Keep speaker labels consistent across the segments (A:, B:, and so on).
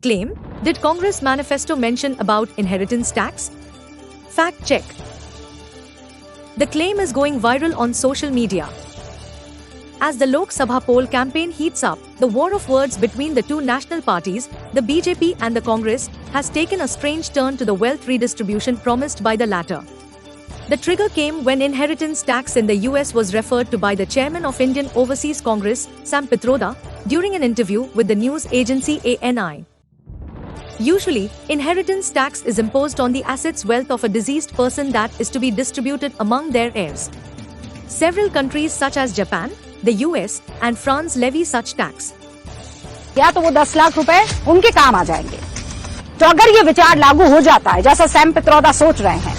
A: Claim: Did Congress manifesto mention about inheritance tax? Fact check. The claim is going viral on social media. As the Lok Sabha poll campaign heats up, the war of words between the two national parties, the BJP and the Congress, has taken a strange turn to the wealth redistribution promised by the latter. The trigger came when inheritance tax in the US was referred to by the chairman of Indian Overseas Congress, Sam Pitroda, during an interview with the news agency ANI. Usually, inheritance tax is imposed on the assets wealth of a deceased person that is to be distributed among their heirs. Several countries such as Japan, the US, and France levy such tax.
B: या तो वो 10 लाख रुपए उनके काम आ जाएंगे। तो अगर ये विचार लागू हो जाता है जैसा सैम पित्रोदा सोच रहे हैं,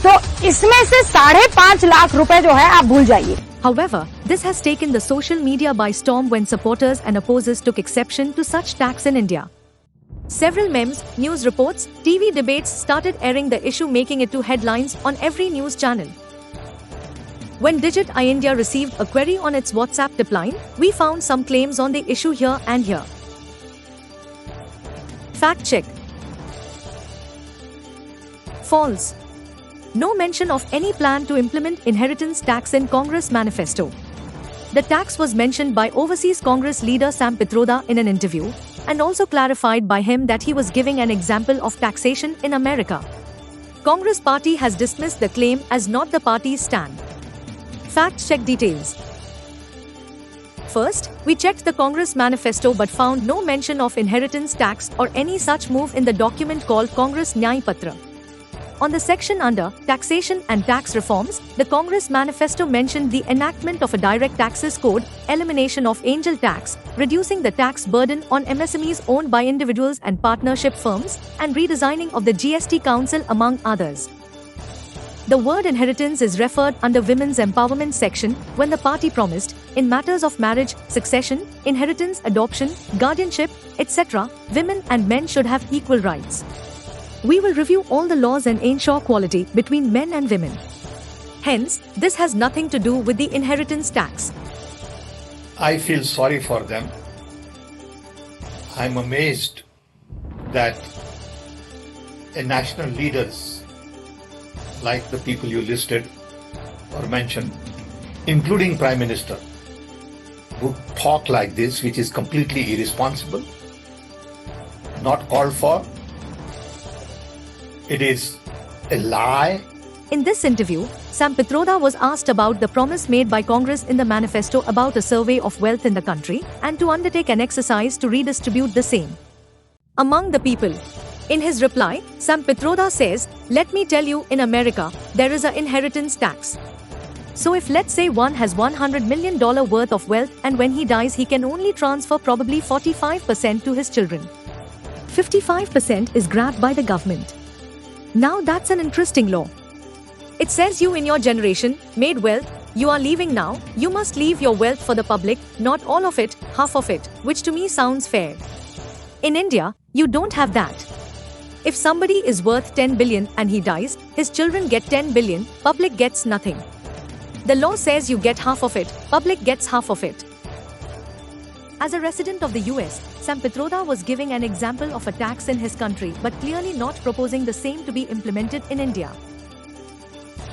B: तो इसमें से 5.5 लाख रुपए जो है आप भूल जाइए।
A: However, this has taken the social media by storm when supporters and opposers took exception to such tax in India. Several memes, news reports, TV debates started airing the issue, making it to headlines on every news channel. When Digit India received a query on its WhatsApp tip line, we found some claims on the issue here and here. Fact check. False. No mention of any plan to implement inheritance tax in Congress manifesto. The tax was mentioned by Overseas Congress leader Sam Pitroda in an interview, and also clarified by him that he was giving an example of taxation in America. Congress party has dismissed the claim as not the party's stand. Fact check details. First, we checked the Congress manifesto but found no mention of inheritance tax or any such move in the document called Congress Nyay Patra. On the section under Taxation and Tax Reforms, the Congress manifesto mentioned the enactment of a direct taxes code, elimination of angel tax, reducing the tax burden on MSMEs owned by individuals and partnership firms, and redesigning of the GST Council, among others. The word inheritance is referred under Women's Empowerment section when the party promised, in matters of marriage, succession, inheritance, adoption, guardianship, etc., women and men should have equal rights. We will review all the laws and ensure equality between men and women. Hence, this has nothing to do with the inheritance tax.
C: I feel sorry for them. I'm amazed that national leaders like the people you listed or mentioned, including Prime Minister, would talk like this, which is completely irresponsible, not called for. It is a lie.
A: In this interview, Sam Pitroda was asked about the promise made by Congress in the manifesto about a survey of wealth in the country and to undertake an exercise to redistribute the same among the people. In his reply, Sam Pitroda says, "Let me tell you, in America, there is an inheritance tax. So if let's say one has $100 million worth of wealth and when he dies he can only transfer probably 45% to his children. 55% is grabbed by the government. Now that's an interesting law. It says you in your generation made wealth, you are leaving now, you must leave your wealth for the public, not all of it, half of it, which to me sounds fair. In India, you don't have that. If somebody is worth 10 billion and he dies, his children get 10 billion, public gets nothing. The law says you get half of it, public gets half of it." As a resident of the US, Sam Pitroda was giving an example of a tax in his country but clearly not proposing the same to be implemented in India.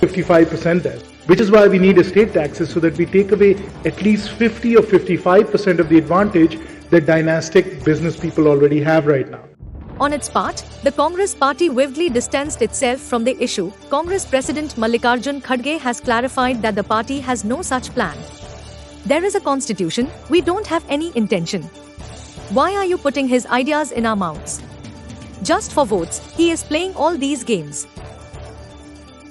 D: 55% there, which is why we need estate taxes, so that we take away at least 50 or 55% of the advantage that dynastic business people already have right now.
A: On its part, the Congress party vividly distanced itself from the issue. Congress President Mallikarjun Kharge has clarified that the party has no such plan. "There is a constitution, we don't have any intention. Why are you putting his ideas in our mouths? Just for votes, he is playing all these games."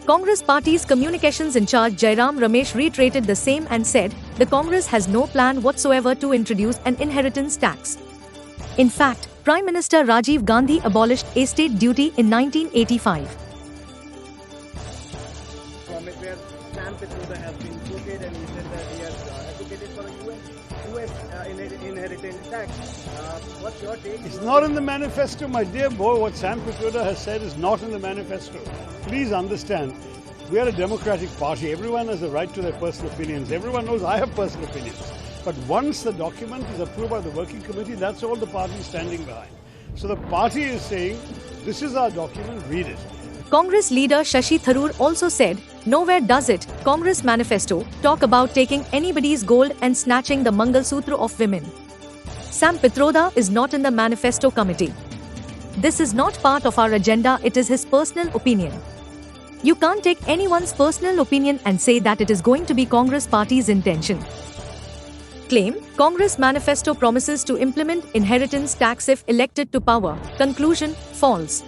A: Congress party's communications in charge Jairam Ramesh reiterated the same and said, the Congress has no plan whatsoever to introduce an inheritance tax. In fact, Prime Minister Rajiv Gandhi abolished estate duty in 1985.
E: From it where Sam Pitroda has been quoted and he said that he has advocated for a US inheritance tax. What's your take?
F: It's not in the manifesto, my dear boy. What Sam Pitroda has said is not in the manifesto. Please understand, we are a democratic party. Everyone has a right to their personal opinions. Everyone knows I have personal opinions. But once the document is approved by the working committee, that's all the party is standing behind. So the party is saying, this is our document, read it.
A: Congress leader Shashi Tharoor also said, nowhere does it, Congress manifesto, talk about taking anybody's gold and snatching the Mangal Sutra of women. Sam Pitroda is not in the manifesto committee. This is not part of our agenda, it is his personal opinion. You can't take anyone's personal opinion and say that it is going to be Congress party's intention. Claim, Congress manifesto promises to implement inheritance tax if elected to power. Conclusion, false.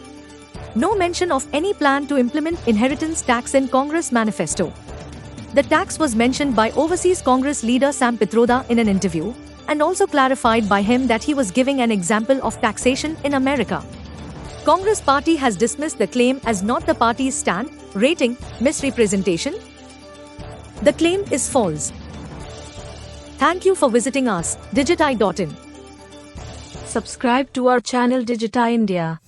A: No mention of any plan to implement inheritance tax in Congress manifesto. The tax was mentioned by overseas Congress leader Sam Pitroda in an interview, and also clarified by him that he was giving an example of taxation in America. Congress party has dismissed the claim as not the party's stand, rating misrepresentation. The claim is false. Thank you for visiting us, Digiti.in.
G: Subscribe to our channel Digiti India.